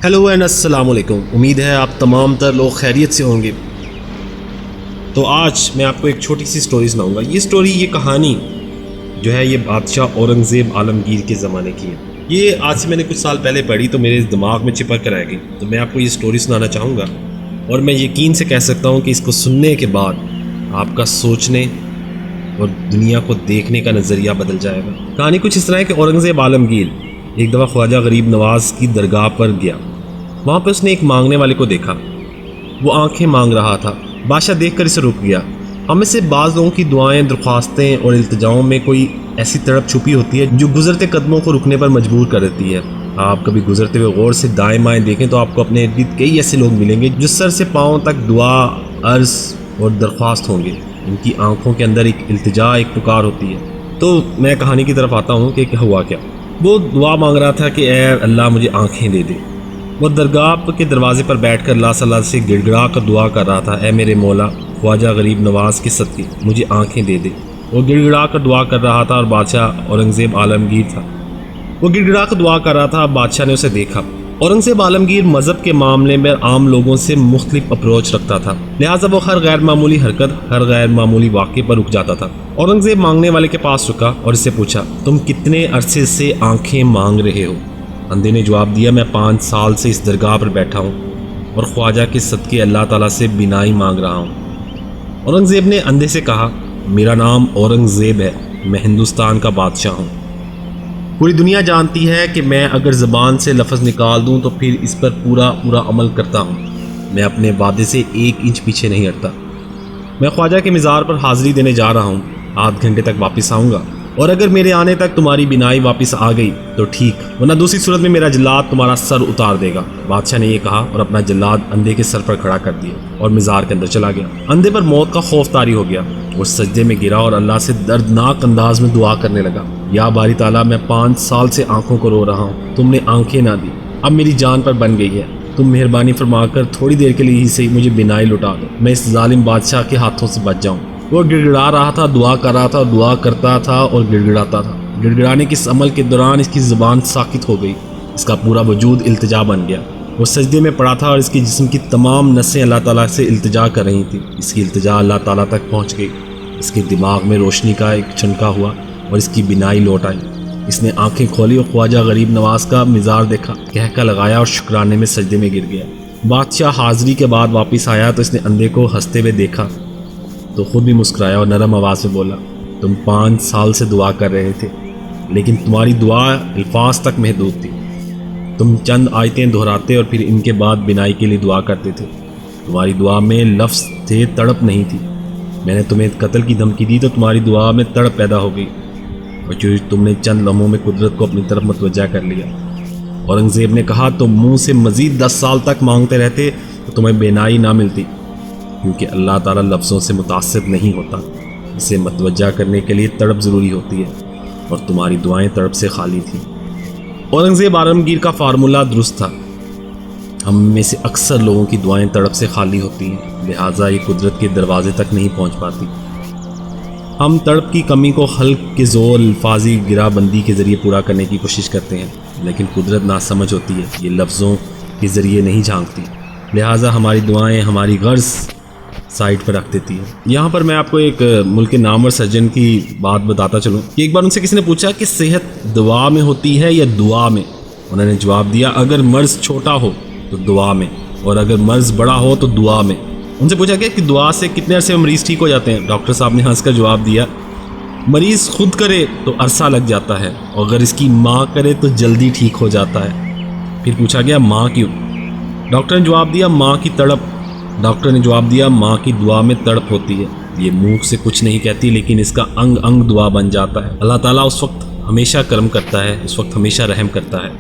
Hello and अस्सलाम वालेकुम। उम्मीद है आप तमाम तर लोग खैरियत से होंगे। तो आज मैं आपको एक छोटी सी स्टोरी सुनाऊंगा। ये कहानी जो है ये बादशाह औरंगज़ेब आलमगीर के ज़माने की है। ये आज से मैंने कुछ साल पहले पढ़ी तो मेरे दिमाग में चिपक कर रह गई, तो मैं आपको ये स्टोरी सुनाना चाहूँगा और मैं यकीन से कह सकता हूँ कि इसको सुनने के बाद आपका सोचने और दुनिया को देखने का नज़रिया बदल जाएगा। कहानी कुछ इस तरह है कि औरंगज़ेब आलमगीर एक दफ़ा ख्वाजा गरीब नवाज़ की दरगाह पर गया। वहाँ पर उसने एक मांगने वाले को देखा। वो आंखें मांग रहा था। बादशाह देखकर इसे रुक गया। हम में से बाज़ लोगों की दुआएं, दरख्वास्तें और इल्तिजाओं में कोई ऐसी तड़प छुपी होती है जो गुजरते कदमों को रुकने पर मजबूर कर देती है। आप कभी गुजरते हुए गौर से दाएं बाएं देखें तो आपको अपने इर्द गिर्द कई ऐसे लोग मिलेंगे जो सर से पाँव तक दुआ, अर्ज़ और दरख्वास्त होंगे। इनकी आंखों के अंदर एक इल्तिजा, एक पुकार होती है। तो मैं कहानी की तरफ आता हूँ कि क्या हुआ। क्या वो दुआ मांग रहा था कि ऐ अल्लाह मुझे आँखें दे दे। वो दरगाह के दरवाजे पर बैठकर अल्लाह सल्लल्लाहु अलैहि वसल्लम से गिड़गिड़ा कर दुआ कर रहा था, ऐ मेरे मौला ख्वाजा गरीब नवाज़ के सदके मुझे आंखें दे दे। वो गिड़गिड़ा कर दुआ कर रहा था और बादशाह औरंगज़ेब आलमगीर था। वो गिड़गिड़ा कर दुआ कर रहा था। बादशाह ने उसे देखा। औरंगज़ेब आलमगीर मज़हब के मामले में आम लोगों से मुख्तलिफ अप्रोच रखता था, लिहाजा वो हर गैर मामूली हरकत, हर गैर मामूली वाक़े पर रुक जाता था। औरंगज़ेब मांगने वाले के पास रुका और इससे पूछा, तुम कितने अरसे से आंखें मांग रहे हो? अंधे ने जवाब दिया, मैं 5 साल से इस दरगाह पर बैठा हूँ और ख्वाजा के सदके अल्लाह ताला से बिनाई मांग रहा हूँ। औरंगज़ेब ने अंधे से कहा, मेरा नाम औरंगज़ेब है, मैं हिंदुस्तान का बादशाह हूँ। पूरी दुनिया जानती है कि मैं अगर ज़बान से लफ्ज़ निकाल दूँ तो फिर इस पर पूरा अमल करता हूँ। मैं अपने वादे से 1 इंच पीछे नहीं हटता। मैं ख्वाजा के मज़ार पर हाज़िरी देने जा रहा हूँ। आध घंटे तक वापस आऊँगा और अगर मेरे आने तक तुम्हारी बिनाई वापस आ गई तो ठीक, वरना दूसरी सूरत में मेरा जल्लाद तुम्हारा सर उतार देगा। बादशाह ने यह कहा और अपना जल्लाद अंधे के सर पर खड़ा कर दिया और मज़ार के अंदर चला गया। अंधे पर मौत का खौफ तारी हो गया। वो सजदे में गिरा और अल्लाह से दर्दनाक अंदाज में दुआ करने लगा, या बारी ताला मैं 5 साल से आंखों को रो रहा हूँ, तुमने आंखें ना दी, अब मेरी जान पर बन गई है। तुम मेहरबानी फरमाकर थोड़ी देर के लिए ही सही मुझे बिनाई लौटा दो, मैं इस जालिम बादशाह के हाथों से बच जाऊँ। वो गिड़गिड़ा रहा था, दुआ कर रहा था, दुआ करता था और गिड़गिड़ाता था। गिड़गिड़ाने के इस अमल के दौरान इसकी ज़ुबान साकित हो गई। इसका पूरा वजूद इल्तिजा बन गया। वो सजदे में पड़ा था और इसकी जिस्म की तमाम नसें अल्लाह ताला से इल्तिजा कर रही थी। इसकी इल्तिजा अल्लाह ताला तक पहुँच गई। इसके दिमाग में रोशनी का एक छनका हुआ और इसकी बिनाई लौट आई। इसने आंखें खोली और ख्वाजा गरीब नवाज़ का मिज़ार देखा, कहका लगाया और शुक्राने में सजदे में गिर गया। बादशाह हाज़िरी के बाद वापस आया तो इसने अंधे को हंसते हुए देखा तो खुद भी मुस्कुराया और नरम आवाज़ में बोला, तुम 5 साल से दुआ कर रहे थे, लेकिन तुम्हारी दुआ अल्फाज तक महदूद थी। तुम चंद आयतें दोहराते और फिर इनके बाद बिनाई के लिए दुआ करते थे। तुम्हारी दुआ में लफ्ज़ थे, तड़प नहीं थी। मैंने तुम्हें कत्ल की धमकी दी तो तुम्हारी दुआ में तड़प पैदा हो गई और जो तुमने चंद लम्हों में कुदरत को अपनी तरफ मतवज्जा कर लिया। औरंगज़ेब ने कहा, तुम मुँह से मज़ीद 10 साल तक मांगते रहते तो तुम्हें बिनाई ना मिलती, क्योंकि अल्लाह ताला लफ्ज़ों से मुतासिर नहीं होता। इसे मतवज्जा करने के लिए तड़प ज़रूरी होती है और तुम्हारी दुआएं तड़प से खाली थी। औरंगज़ेब आलमगीर का फार्मूला दुरुस्त था। हम में से अक्सर लोगों की दुआएं तड़प से खाली होती हैं, लिहाजा ये कुदरत के दरवाजे तक नहीं पहुंच पाती। हम तड़प की कमी को हल्क के ज़ोर, अल्फाजी गिराबंदी के ज़रिए पूरा करने की कोशिश करते हैं, लेकिन कुदरत नासमझ होती है, ये लफ्ज़ों के ज़रिए नहीं झांकती। लिहाजा हमारी दुआएं हमारी गर्ज़ साइड पर रख देती है। यहाँ पर मैं आपको एक मुल्क के नामवर सर्जन की बात बताता चलूँ कि एक बार उनसे किसी ने पूछा कि सेहत दवा में होती है या दुआ में। उन्होंने जवाब दिया, अगर मर्ज़ छोटा हो तो दुआ में और अगर मर्ज़ बड़ा हो तो दुआ में। उनसे पूछा गया कि दुआ से कितने अरसे में मरीज़ ठीक हो जाते हैं। डॉक्टर साहब ने हंसकर जवाब दिया, मरीज़ खुद करे तो अरसा लग जाता है और अगर इसकी माँ करे तो जल्दी ठीक हो जाता है। फिर पूछा गया, माँ क्यों? डॉक्टर ने जवाब दिया, माँ की तड़प। डॉक्टर ने जवाब दिया, माँ की दुआ में तड़प होती है। ये मुँह से कुछ नहीं कहती, लेकिन इसका अंग अंग दुआ बन जाता है। अल्लाह ताला उस वक्त हमेशा करम करता है, उस वक्त हमेशा रहम करता है।